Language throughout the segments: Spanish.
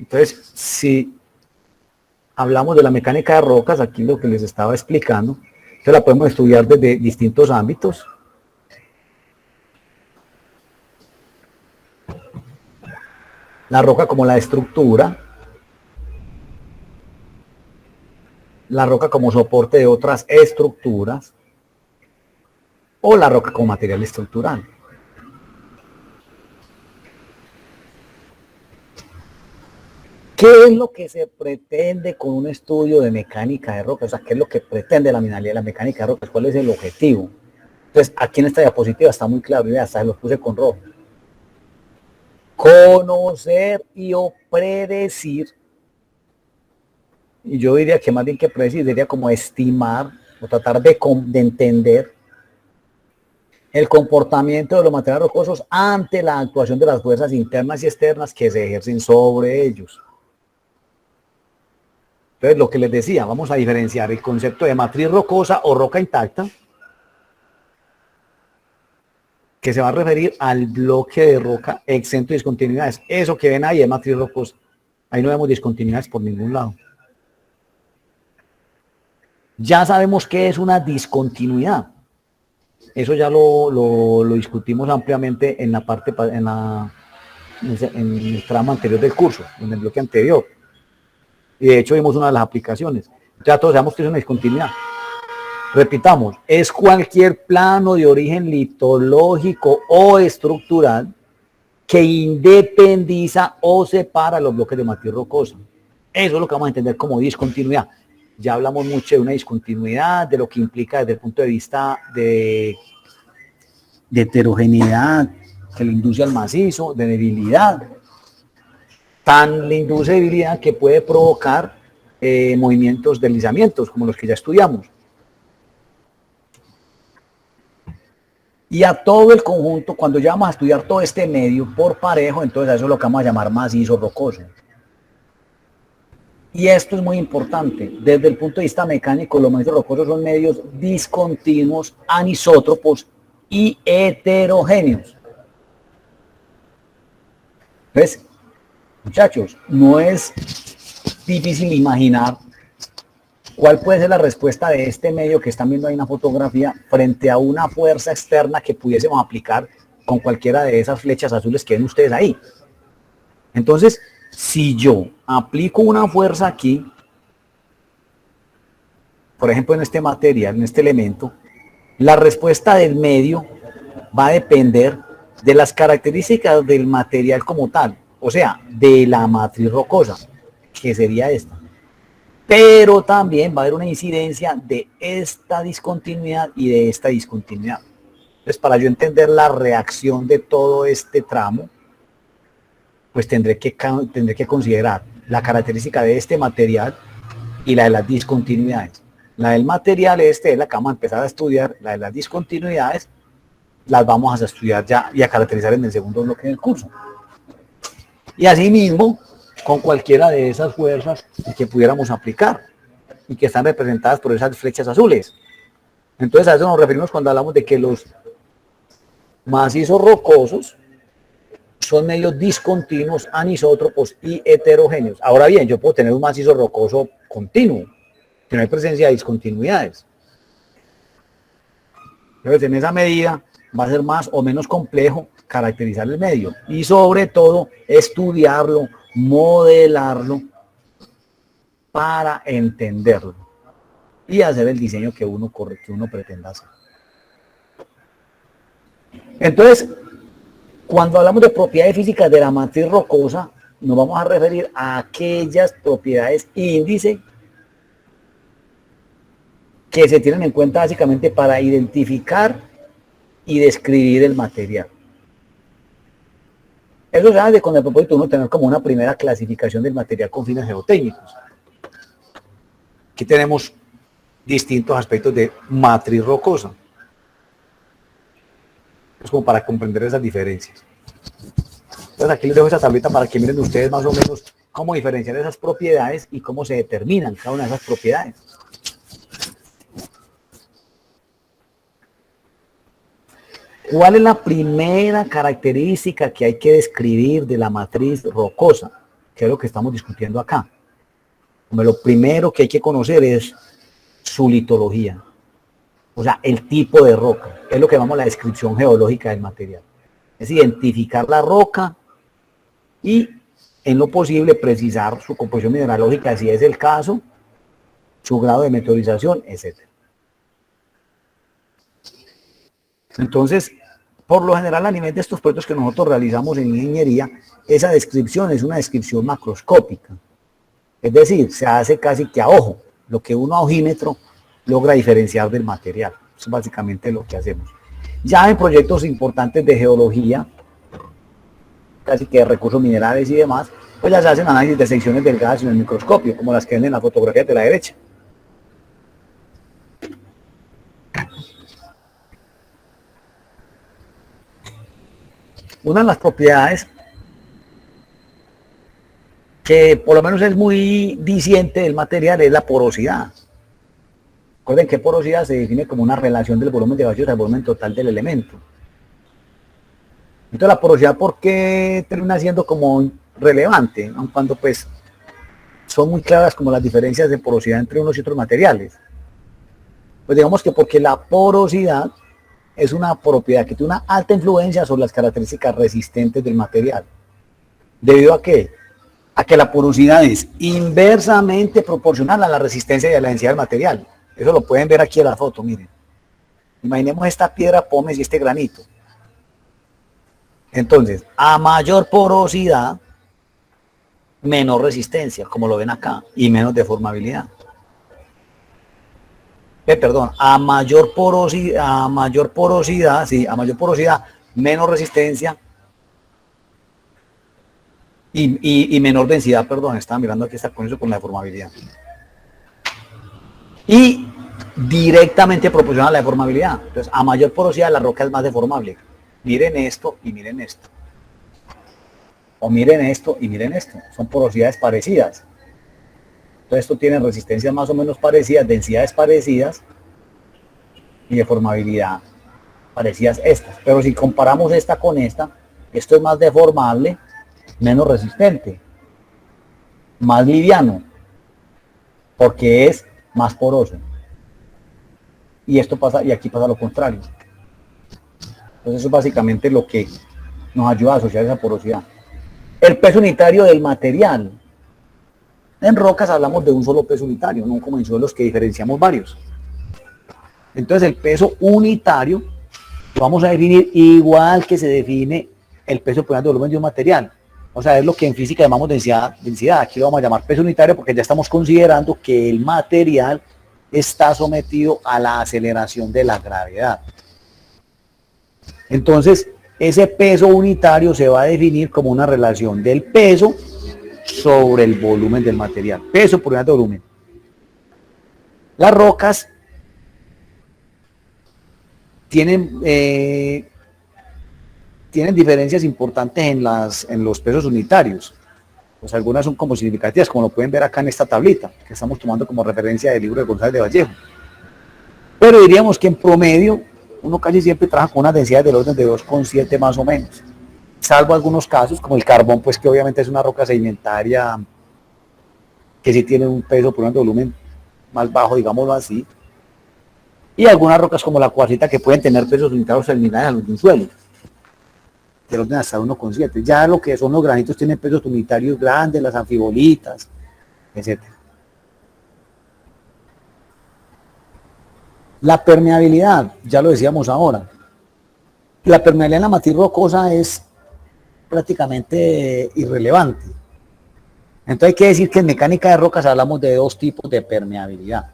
Entonces, si hablamos de la mecánica de rocas, aquí lo que les estaba explicando, entonces la podemos estudiar desde distintos ámbitos. La roca como la estructura, la roca como soporte de otras estructuras, o la roca como material estructural. ¿Qué es lo que se pretende con un estudio de mecánica de rocas? O sea, ¿qué es lo que pretende la mecánica de rocas? ¿Cuál es el objetivo? Entonces, aquí en esta diapositiva está muy claro, ya hasta los puse con rojo. Conocer y o predecir, y yo diría que más bien que predecir, diría como estimar o tratar de entender el comportamiento de los materiales rocosos ante la actuación de las fuerzas internas y externas que se ejercen sobre ellos. Entonces, lo que les decía, vamos a diferenciar el concepto de matriz rocosa o roca intacta, que se va a referir al bloque de roca exento de discontinuidades. Eso que ven ahí es matriz rocosa. Ahí no vemos discontinuidades por ningún lado. Ya sabemos qué es una discontinuidad. Eso ya lo discutimos ampliamente en la parte, en el tramo anterior del curso, en el bloque anterior. Y de hecho vimos una de las aplicaciones. Ya todos sabemos que es una discontinuidad. Repitamos, es cualquier plano de origen litológico o estructural que independiza o separa los bloques de matriz rocosa. Eso es lo que vamos a entender como discontinuidad. Ya hablamos mucho de una discontinuidad, de lo que implica desde el punto de vista de heterogeneidad, que le induce al macizo, de debilidad. Tan le induce debilidad que puede provocar movimientos, deslizamientos, como los que ya estudiamos. Y a todo el conjunto, cuando ya vamos a estudiar todo este medio por parejo, entonces a eso es lo que vamos a llamar macizo rocoso. Y esto es muy importante. Desde el punto de vista mecánico, los macizos rocosos son medios discontinuos, anisótropos y heterogéneos. Entonces, muchachos, no es difícil imaginar cuál puede ser la respuesta de este medio que están viendo ahí en la fotografía frente a una fuerza externa que pudiésemos aplicar con cualquiera de esas flechas azules que ven ustedes ahí. Entonces, si yo aplico una fuerza aquí, por ejemplo en este material, en este elemento, la respuesta del medio va a depender de las características del material como tal, o sea, de la matriz rocosa, que sería esta. Pero también va a haber una incidencia de esta discontinuidad y de esta discontinuidad. Entonces, para yo entender la reacción de todo este tramo, pues tendré que considerar la característica de este material y la de las discontinuidades. La del material es la que vamos a empezar a estudiar, la de las discontinuidades las vamos a estudiar ya y a caracterizar en el segundo bloque del curso. Y asimismo, con cualquiera de esas fuerzas que pudiéramos aplicar y que están representadas por esas flechas azules. Entonces a eso nos referimos cuando hablamos de que los macizos rocosos son medios discontinuos, anisótropos y heterogéneos. Ahora bien, yo puedo tener un macizo rocoso continuo, que no hay presencia de discontinuidades. Entonces, en esa medida va a ser más o menos complejo caracterizar el medio y sobre todo estudiarlo, modelarlo para entenderlo y hacer el diseño que uno pretenda hacer. Entonces, cuando hablamos de propiedades físicas de la matriz rocosa, nos vamos a referir a aquellas propiedades índice que se tienen en cuenta básicamente para identificar y describir el material. Eso se hace con el propósito de uno tener como una primera clasificación del material con fines geotécnicos. Aquí tenemos distintos aspectos de matriz rocosa. Es como para comprender esas diferencias. Entonces aquí les dejo esa tablita para que miren ustedes más o menos cómo diferenciar esas propiedades y cómo se determinan cada una de esas propiedades. ¿Cuál es la primera característica que hay que describir de la matriz rocosa? que es lo que estamos discutiendo acá. Como lo primero que hay que conocer es su litología, o sea, el tipo de roca, es lo que llamamos la descripción geológica del material. Es identificar la roca y, en lo posible, precisar su composición mineralógica, si es el caso, su grado de meteorización, etc. Entonces, por lo general, a nivel de estos proyectos que nosotros realizamos en ingeniería, esa descripción es una descripción macroscópica. Es decir, se hace casi que a ojo, lo que uno a ojímetro logra diferenciar del material. Eso es básicamente lo que hacemos. Ya en proyectos importantes de geología, casi que de recursos minerales y demás, pues ya se hacen análisis de secciones delgadas en el microscopio, como las que ven en la fotografía de la derecha. Una de las propiedades que por lo menos es muy diciente del material es la porosidad. Recuerden que porosidad se define como una relación del volumen de vacíos al volumen total del elemento. Entonces la porosidad, ¿por qué termina siendo como relevante? Aun cuando pues son muy claras como las diferencias de porosidad entre unos y otros materiales. Pues digamos que porque la porosidad es una propiedad que tiene una alta influencia sobre las características resistentes del material. ¿Debido a qué? A que la porosidad es inversamente proporcional a la resistencia y a la densidad del material. Eso lo pueden ver aquí en la foto, miren. Imaginemos esta piedra pómez y este granito. Entonces, a mayor porosidad, menor resistencia, como lo ven acá, y menos deformabilidad. Perdón, a mayor porosidad, menos resistencia y menor densidad, perdón, estaba mirando aquí está con eso con la deformabilidad. Y directamente proporcional a la deformabilidad. Entonces, a mayor porosidad la roca es más deformable. Miren esto y miren esto. O miren esto y miren esto. Son porosidades parecidas. Entonces, esto tiene resistencias más o menos parecidas, densidades parecidas y deformabilidad parecidas estas. Pero si comparamos esta con esta, esto es más deformable, menos resistente, más liviano, porque es más poroso. Y esto pasa, y aquí pasa lo contrario. Entonces eso es básicamente lo que nos ayuda a asociar esa porosidad. El peso unitario del material. En rocas hablamos de un solo peso unitario, no como en suelos que diferenciamos varios. Entonces el peso unitario lo vamos a definir igual que se define el peso por unidad de volumen de un material. O sea, es lo que en física llamamos densidad. Aquí lo vamos a llamar peso unitario porque ya estamos considerando que el material está sometido a la aceleración de la gravedad. Entonces, ese peso unitario se va a definir como una relación del peso sobre el volumen del material. Peso por unidad de volumen. Las rocas tienen diferencias importantes en los pesos unitarios. Pues algunas son como significativas, como lo pueden ver acá en esta tablita, que estamos tomando como referencia del libro de González de Vallejo. Pero diríamos que en promedio, uno casi siempre trabaja con una densidad del orden de 2,7 más o menos. Salvo algunos casos, como el carbón, pues que obviamente es una roca sedimentaria que sí tiene un peso por un volumen más bajo, digámoslo así. Y algunas rocas como la cuarcita que pueden tener pesos unitarios similares a los de un suelo, del orden hasta 1,7. Ya lo que son los granitos tienen pesos unitarios grandes, las anfibolitas, etc. La permeabilidad, ya lo decíamos ahora. La permeabilidad en la matriz rocosa es prácticamente irrelevante. Entonces hay que decir que en mecánica de rocas hablamos de dos tipos de permeabilidad.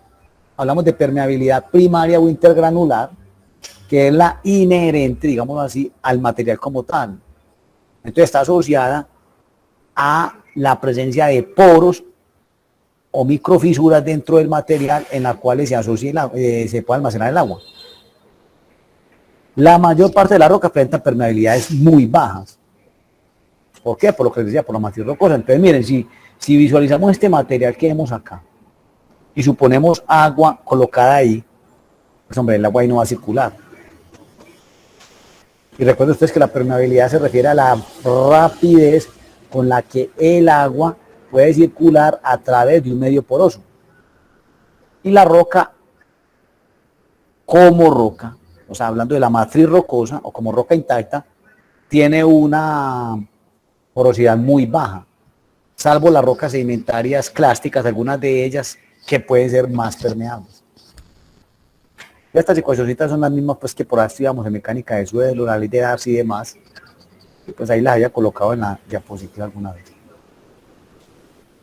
Hablamos de permeabilidad primaria o intergranular, que es la inherente, digámoslo así, al material como tal. Entonces está asociada a la presencia de poros o microfisuras dentro del material en las cuales se puede almacenar el agua. La mayor parte de las rocas presentan permeabilidades muy bajas. ¿Por qué? Por lo que les decía, por la matriz rocosa. Entonces miren, si visualizamos este material que vemos acá y suponemos agua colocada ahí, pues hombre, el agua ahí no va a circular. Y recuerden ustedes que la permeabilidad se refiere a la rapidez con la que el agua puede circular a través de un medio poroso. Y la roca, como roca, o sea, hablando de la matriz rocosa o como roca intacta, tiene una porosidad muy baja, salvo las rocas sedimentarias clásticas, algunas de ellas que pueden ser más permeables. Y estas ecuaciones son las mismas pues que por ahí estudiamos en mecánica de suelo, la ley de Darcy y demás, y pues ahí las había colocado en la diapositiva alguna vez.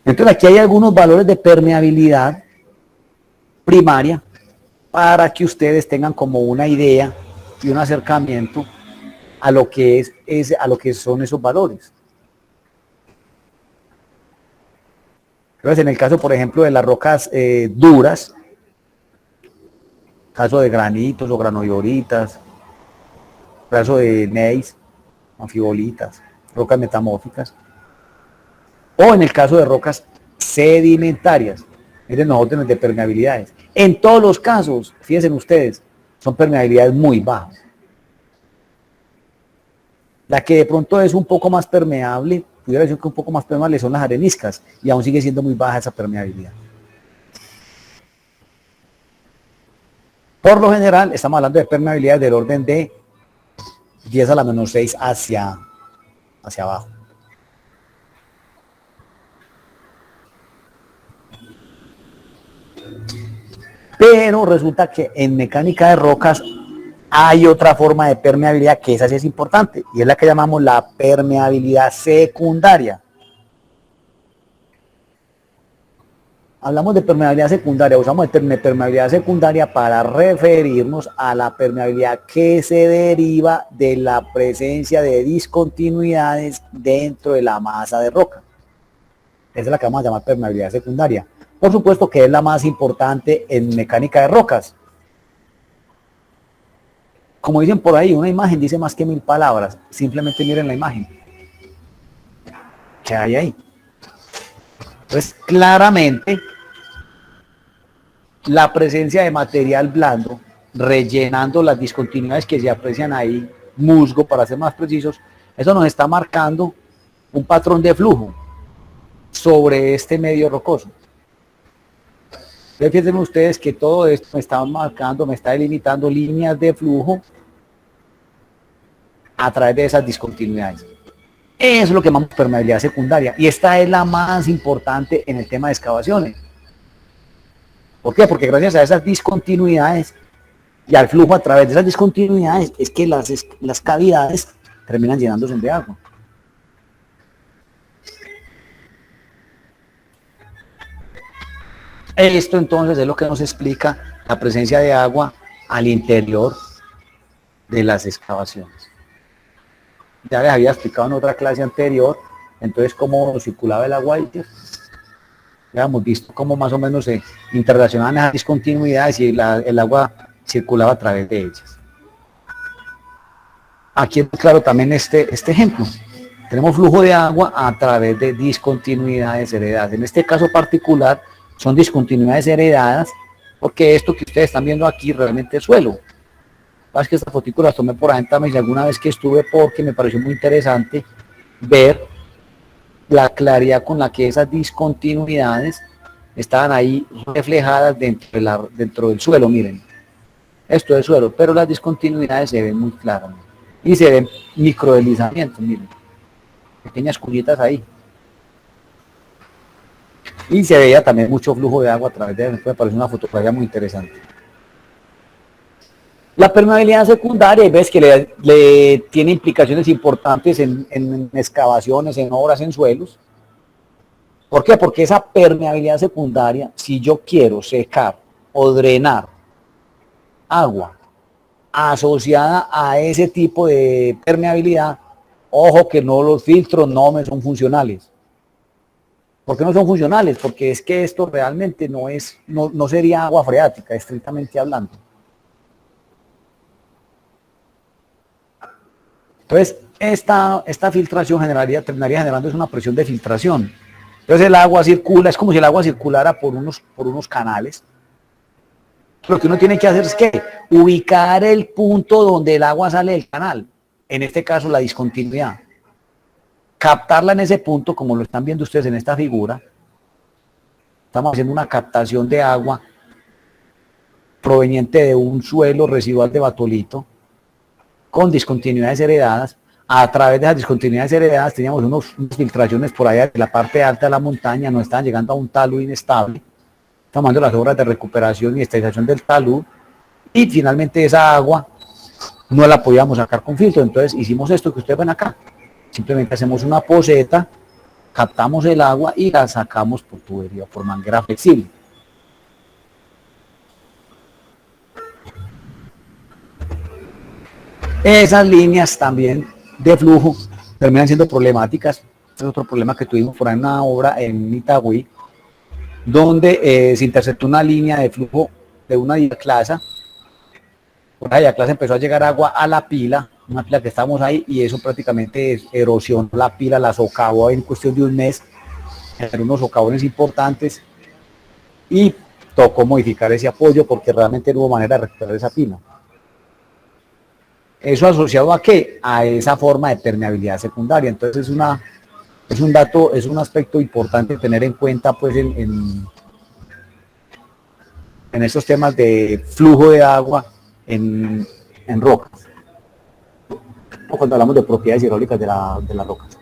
Entonces aquí hay algunos valores de permeabilidad primaria para que ustedes tengan como una idea y un acercamiento a lo que a lo que son esos valores. Entonces, en el caso, por ejemplo, de las rocas duras, caso de granitos o granodioritas, caso de gneiss, anfibolitas, rocas metamórficas, o en el caso de rocas sedimentarias, miren los órdenes de permeabilidades. En todos los casos, fíjense ustedes, son permeabilidades muy bajas. La que de pronto es un poco más permeable, pudiera decir que un poco más permeable son las areniscas, y aún sigue siendo muy baja esa permeabilidad. Por lo general, estamos hablando de permeabilidades del orden de 10 a la menos 6 hacia abajo. Pero resulta que en mecánica de rocas hay otra forma de permeabilidad que esa sí es importante, y es la que llamamos la permeabilidad secundaria. Hablamos de permeabilidad secundaria, usamos el término permeabilidad secundaria para referirnos a la permeabilidad que se deriva de la presencia de discontinuidades dentro de la masa de roca. Esa es la que vamos a llamar permeabilidad secundaria. Por supuesto que es la más importante en mecánica de rocas. Como dicen por ahí, una imagen dice más que 1000 palabras. Simplemente miren la imagen. ¿Qué hay ahí? Entonces, claramente, la presencia de material blando rellenando las discontinuidades que se aprecian ahí, musgo para ser más precisos, eso nos está marcando un patrón de flujo sobre este medio rocoso. Entonces, fíjense ustedes que todo esto me está marcando, me está delimitando líneas de flujo a través de esas discontinuidades. Eso es lo que llamamos permeabilidad secundaria, y esta es la más importante en el tema de excavaciones. ¿Por qué? Porque gracias a esas discontinuidades y al flujo a través de esas discontinuidades es que las cavidades terminan llenándose de agua. Esto entonces es lo que nos explica la presencia de agua al interior de las excavaciones. Ya les había explicado en otra clase anterior, entonces cómo circulaba el agua ahí. Ya hemos visto cómo más o menos se interrelacionaban esas discontinuidades y el agua circulaba a través de ellas. Aquí es claro también este ejemplo. Tenemos flujo de agua a través de discontinuidades heredadas. En este caso particular son discontinuidades heredadas porque esto que ustedes están viendo aquí realmente es suelo. Es que estas fotos las tomé por Antame y alguna vez que estuve porque me pareció muy interesante ver la claridad con la que esas discontinuidades estaban ahí reflejadas dentro del suelo. Miren, esto es suelo, pero las discontinuidades se ven muy claras, miren, y se ven microdeslizamientos, miren, pequeñas cuñitas ahí, y se veía también mucho flujo de agua a través de eso. Me parece una fotografía muy interesante. La permeabilidad secundaria, ves que le tiene implicaciones importantes en excavaciones, en obras, en suelos. ¿Por qué? Porque esa permeabilidad secundaria, si yo quiero secar o drenar agua asociada a ese tipo de permeabilidad, ojo que no, los filtros no me son funcionales. ¿Por qué no son funcionales? Porque es que esto realmente no sería agua freática, estrictamente hablando. Entonces, esta filtración terminaría generando una presión de filtración. Entonces el agua circula, es como si el agua circulara por unos canales. Lo que uno tiene que hacer es que ubicar el punto donde el agua sale del canal. En este caso, la discontinuidad. captarla en ese punto, como lo están viendo ustedes en esta figura. Estamos haciendo una captación de agua proveniente de un suelo residual de batolito con discontinuidades heredadas. A través de esas discontinuidades heredadas teníamos unas filtraciones por allá de la parte alta de la montaña, nos estaban llegando a un talud inestable. Estamos haciendo las obras de recuperación y estabilización del talud, y finalmente esa agua no la podíamos sacar con filtro. Entonces hicimos esto que ustedes ven acá. Simplemente hacemos una poceta, captamos el agua y la sacamos por tubería, por manguera flexible. Esas líneas también de flujo terminan siendo problemáticas. Este es otro problema que tuvimos por ahí en una obra en Itagüí, donde se interceptó una línea de flujo de una diaclasa. Por la diaclasa empezó a llegar agua a la pila, una pila que estábamos ahí, y eso prácticamente erosionó la pila, la socavó en cuestión de un mes, eran unos socavones importantes, y tocó modificar ese apoyo porque realmente no hubo manera de recuperar esa pila. ¿Eso asociado a qué? A esa forma de permeabilidad secundaria. Entonces es un dato, es un aspecto importante tener en cuenta pues en estos temas de flujo de agua en rocas, o cuando hablamos de propiedades hidráulicas de las rocas.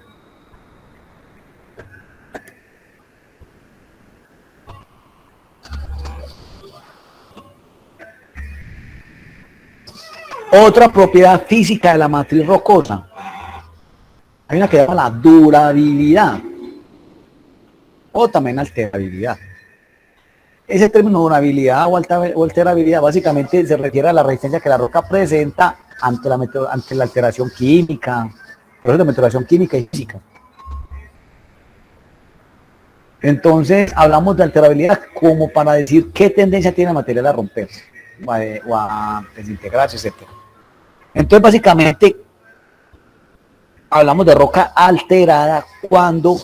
Otra propiedad física de la matriz rocosa, hay una que se llama la durabilidad, o también alterabilidad. Ese término durabilidad o alterabilidad básicamente se refiere a la resistencia que la roca presenta ante la alteración química, procesos de alteración química y física. Entonces hablamos de alterabilidad como para decir qué tendencia tiene el material a romperse o a desintegrarse, etc. Entonces básicamente hablamos de roca alterada cuando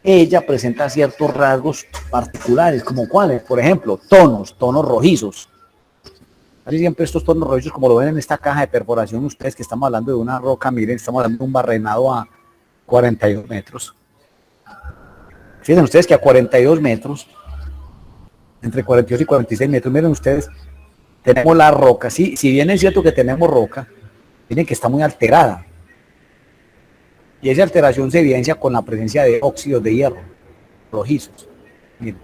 ella presenta ciertos rasgos particulares, como cuáles, por ejemplo, tonos rojizos. Casi siempre estos tonos rojizos, como lo ven en esta caja de perforación, ustedes que estamos hablando de una roca, miren, estamos hablando de un barrenado a 42 metros. Fíjense ustedes que a 42 metros, entre 42 y 46 metros, miren ustedes, tenemos la roca. Sí, si bien es cierto que tenemos roca, miren que está muy alterada. Y esa alteración se evidencia con la presencia de óxidos de hierro rojizos. Miren.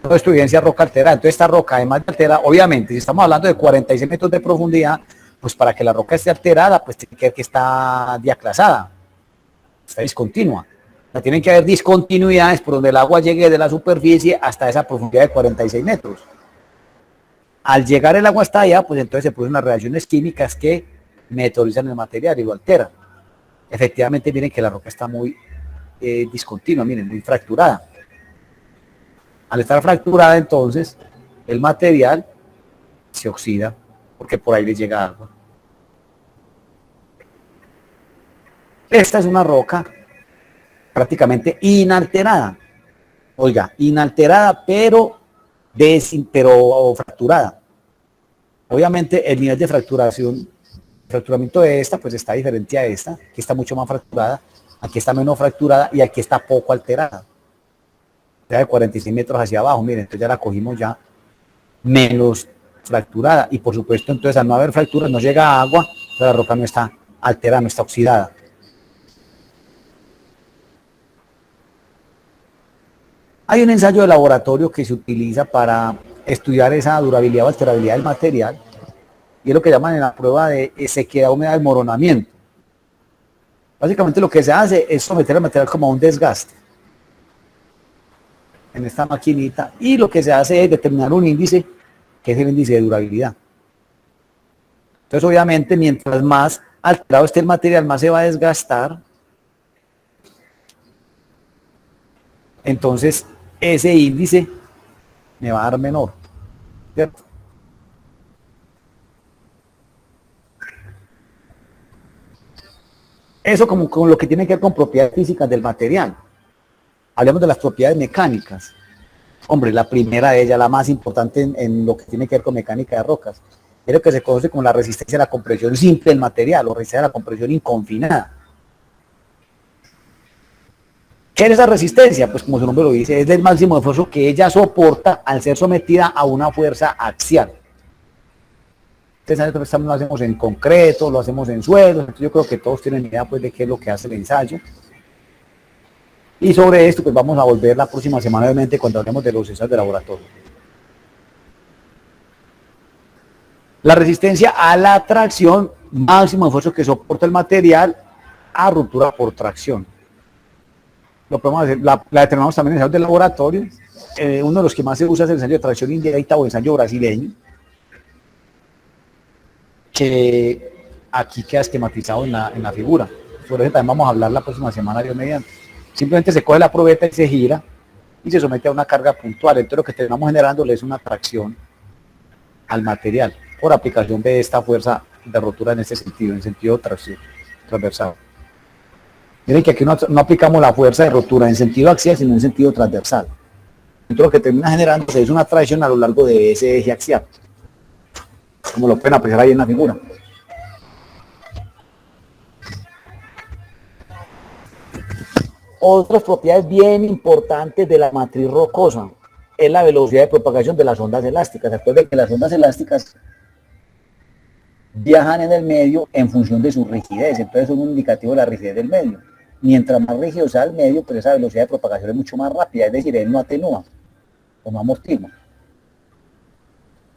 Todo esto evidencia roca alterada. Entonces esta roca, además de alterada, obviamente, si estamos hablando de 46 metros de profundidad, pues para que la roca esté alterada, pues tiene que ver que está diaclasada, está discontinua. O sea, tienen que haber discontinuidades por donde el agua llegue de la superficie hasta esa profundidad de 46 metros. Al llegar el agua hasta allá, pues entonces se producen unas reacciones químicas que meteorizan el material y lo alteran. Efectivamente, miren que la roca está muy discontinua, miren, muy fracturada. Al estar fracturada, entonces, el material se oxida, porque por ahí le llega agua. Esta es una roca prácticamente inalterada. Oiga, inalterada, pero fracturada. Obviamente, el nivel de fracturamiento de esta, pues está diferente a esta, que está mucho más fracturada, aquí está menos fracturada y aquí está poco alterada. Ya de 46 metros hacia abajo, miren, entonces ya la cogimos ya menos fracturada, y por supuesto entonces al no haber fractura no llega agua, la roca no está alterada, no está oxidada. Hay un ensayo de laboratorio que se utiliza para estudiar esa durabilidad o alterabilidad del material, y es lo que llaman en la prueba de sequedad, humedad, desmoronamiento. Básicamente lo que se hace es someter el material como a un desgaste en esta maquinita, y lo que se hace es determinar un índice, que es el índice de durabilidad. Entonces obviamente mientras más alterado esté el material, más se va a desgastar. Entonces ese índice me va a dar menor, ¿cierto? Eso como con lo que tiene que ver con propiedades físicas del material. Hablemos de las propiedades mecánicas. Hombre, la primera de ellas, la más importante en lo que tiene que ver con mecánica de rocas, es lo que se conoce como la resistencia a la compresión simple del material, o resistencia a la compresión inconfinada. ¿Qué es esa resistencia? Pues como su nombre lo dice, es del máximo esfuerzo que ella soporta al ser sometida a una fuerza axial. Ustedes saben que esto lo hacemos en concreto, lo hacemos en suelos, entonces yo creo que todos tienen idea pues, de qué es lo que hace el ensayo. Y sobre esto pues vamos a volver la próxima semana, obviamente, cuando hablemos de los ensayos de laboratorio. La resistencia a la tracción, máximo esfuerzo que soporta el material a ruptura por tracción. Lo podemos hacer, la determinamos también en ensayos de laboratorio. Uno de los que más se usa es el ensayo de tracción indirecta o ensayo brasileño, que aquí queda esquematizado en la figura. Sobre eso también vamos a hablar la próxima semana, Dios mediante. Simplemente se coge la probeta y se gira y se somete a una carga puntual. Entonces lo que terminamos generándole es una tracción al material por aplicación de esta fuerza de rotura en este sentido, en sentido tracción transversal. Miren que aquí no aplicamos la fuerza de rotura en sentido axial, sino en sentido transversal. Entonces lo que termina generándose es una tracción a lo largo de ese eje axial, como lo pueden apreciar ahí en la figura. Otras propiedades bien importantes de la matriz rocosa es la velocidad de propagación de las ondas elásticas. Recuerden que las ondas elásticas viajan en el medio en función de su rigidez, entonces es un indicativo de la rigidez del medio. Mientras más rígido sea el medio, pues esa velocidad de propagación es mucho más rápida, es decir, él no atenúa o no amortigua.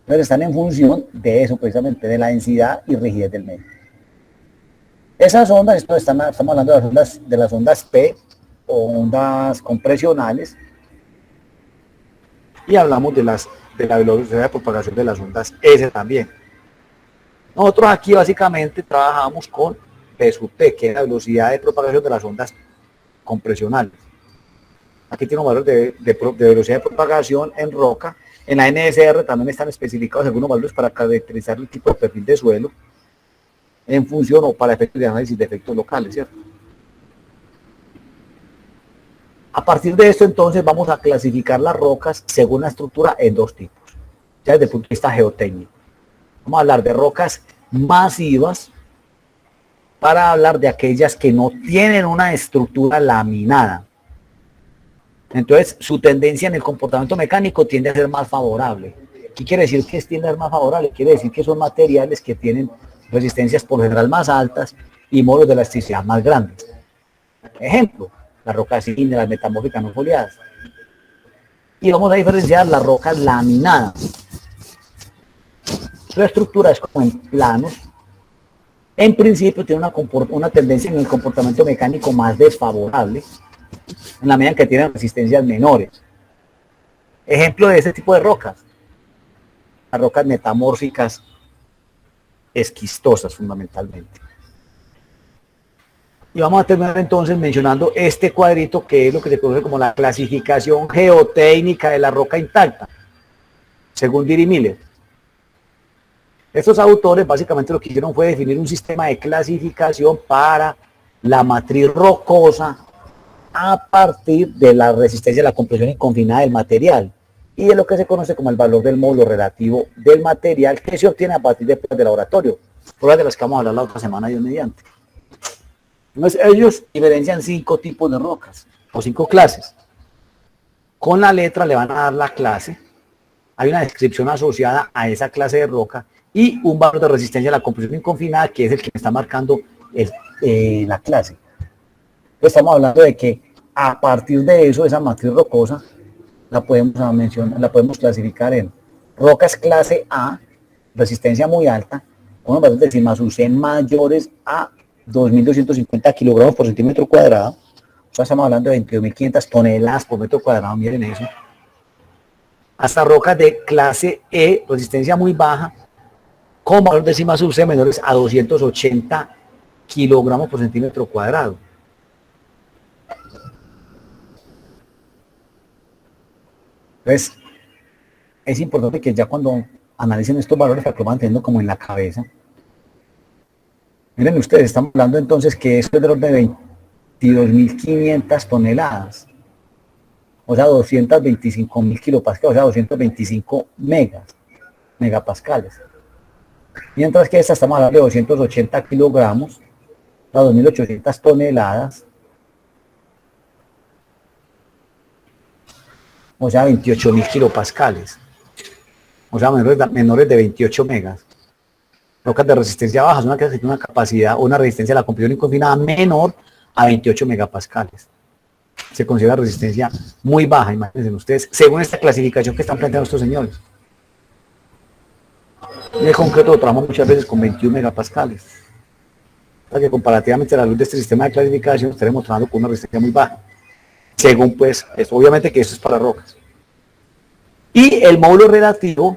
Entonces están en función de eso, precisamente, de la densidad y rigidez del medio. Esas ondas, estamos hablando de las ondas P, o ondas compresionales, y hablamos de la velocidad de propagación de las ondas S también. Nosotros aquí básicamente trabajamos con P sub T, que es la velocidad de propagación de las ondas compresionales. Aquí tiene un valor de velocidad de propagación en roca. En la NSR también están especificados algunos valores para caracterizar el tipo de perfil de suelo en función o para efectos de análisis de efectos locales, ¿cierto? A partir de esto, entonces, vamos a clasificar las rocas según la estructura en dos tipos, ya desde el punto de vista geotécnico. Vamos a hablar de rocas masivas para hablar de aquellas que no tienen una estructura laminada. Entonces, su tendencia en el comportamiento mecánico tiende a ser más favorable. ¿Qué quiere decir que tiende a ser más favorable? Quiere decir que son materiales que tienen resistencias por lo general más altas y módulos de elasticidad más grandes. Ejemplo, las rocas ígneas, las metamórficas no foliadas. Y vamos a diferenciar las rocas laminadas. Su estructura es como en planos. En principio tiene una tendencia en el comportamiento mecánico más desfavorable, en la medida en que tienen resistencias menores. Ejemplo de este tipo de rocas, las rocas metamórficas esquistosas fundamentalmente. Y vamos a terminar entonces mencionando este cuadrito, que es lo que se conoce como la clasificación geotécnica de la roca intacta, según Diri Miller. Estos autores básicamente lo que hicieron fue definir un sistema de clasificación para la matriz rocosa a partir de la resistencia a la compresión inconfinada del material y de lo que se conoce como el valor del módulo relativo del material, que se obtiene a partir de pruebas de laboratorio, pruebas de las que vamos a hablar la otra semana, Dios mediante. Entonces ellos diferencian 5 tipos de rocas o 5 clases. Con la letra le van a dar la clase, hay una descripción asociada a esa clase de roca y un valor de resistencia a la compresión inconfinada, que es el que me está marcando la clase. Entonces estamos hablando de que a partir de eso, esa matriz rocosa la podemos clasificar en rocas clase A, resistencia muy alta, con los valores de sigma sub C mayores a 2.250 kilogramos por centímetro cuadrado. O sea, estamos hablando de 22.500 toneladas por metro cuadrado, miren eso. Hasta rocas de clase E, resistencia muy baja, con valor de sigma sub C menores a 280 kilogramos por centímetro cuadrado. Entonces, es importante que ya cuando analicen estos valores, para que lo van teniendo como en la cabeza. Miren ustedes, estamos hablando entonces que esto es de los de 22.500 toneladas. O sea, 225.000 kilopascales, o sea, 225 megapascales. Mientras que esta estamos hablando de 280 kilogramos, a 2.800 toneladas. o sea, 28.000 kilopascales, o sea, menores de 28 megas. Rocas de resistencia baja son aquellas que tienen una capacidad o una resistencia a la compresión inconfinada menor a 28 megapascales. Se considera resistencia muy baja, imagínense ustedes, según esta clasificación que están planteando estos señores. Y en concreto lo trabajamos muchas veces con 21 megapascales. O sea que comparativamente a la luz de este sistema de clasificación estaremos trabajando con una resistencia muy baja. Según pues, obviamente que esto es para rocas. Y el módulo relativo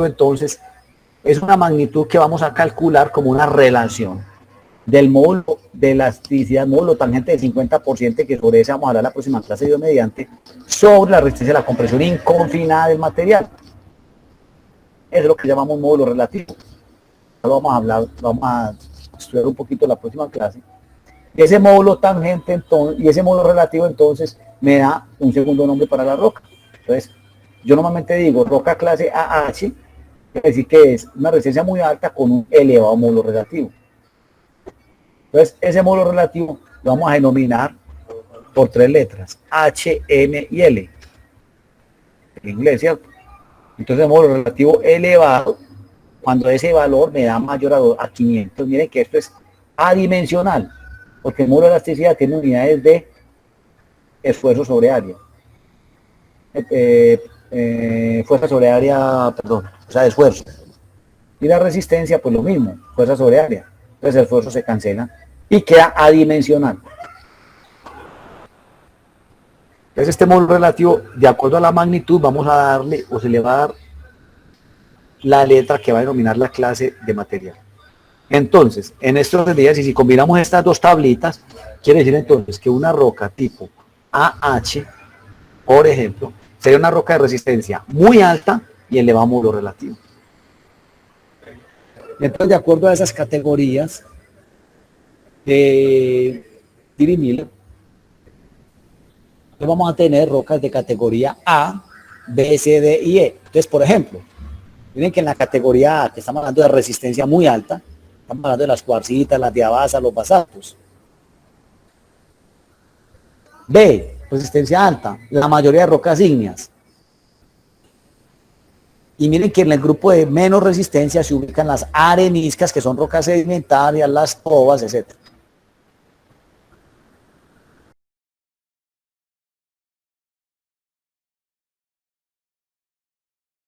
entonces es una magnitud que vamos a calcular como una relación del módulo de elasticidad, módulo tangente del 50%, que sobre eso vamos a hablar la próxima clase Dios mediante, sobre la resistencia de la compresión inconfinada del material. Eso es lo que llamamos módulo relativo. Ahora vamos a estudiar un poquito la próxima clase. Y ese módulo tangente entonces, y ese módulo relativo entonces me da un segundo nombre para la roca. Entonces, yo normalmente digo roca clase AH, quiere decir que es una resistencia muy alta con un elevado módulo relativo. Entonces, ese módulo relativo lo vamos a denominar por 3 letras, H, M y L. En inglés, ¿cierto? Entonces, el módulo relativo elevado, cuando ese valor me da mayor a 500, miren que esto es adimensional, porque el módulo de elasticidad tiene unidades de esfuerzo sobre área. Fuerza sobre área, perdón, o sea, de esfuerzo. Y la resistencia, pues lo mismo, fuerza sobre área. Entonces el esfuerzo se cancela y queda adimensional. Entonces este módulo relativo, de acuerdo a la magnitud, vamos a darle, o se le va a dar la letra que va a denominar la clase de material. Entonces, en estos días, y si combinamos estas dos tablitas, quiere decir entonces que una roca tipo AH, por ejemplo, sería una roca de resistencia muy alta y elevado módulo relativo. Entonces, de acuerdo a esas categorías de Dirichlet, vamos a tener rocas de categoría A, B, C, D y E. Entonces, por ejemplo, miren que en la categoría A, que estamos hablando de resistencia muy alta, estamos hablando de las cuarcitas, las diabasas, los basaltos. B, resistencia alta, la mayoría de rocas ígneas. Y miren que en el grupo de menos resistencia se ubican las areniscas, que son rocas sedimentarias, las tobas, etc.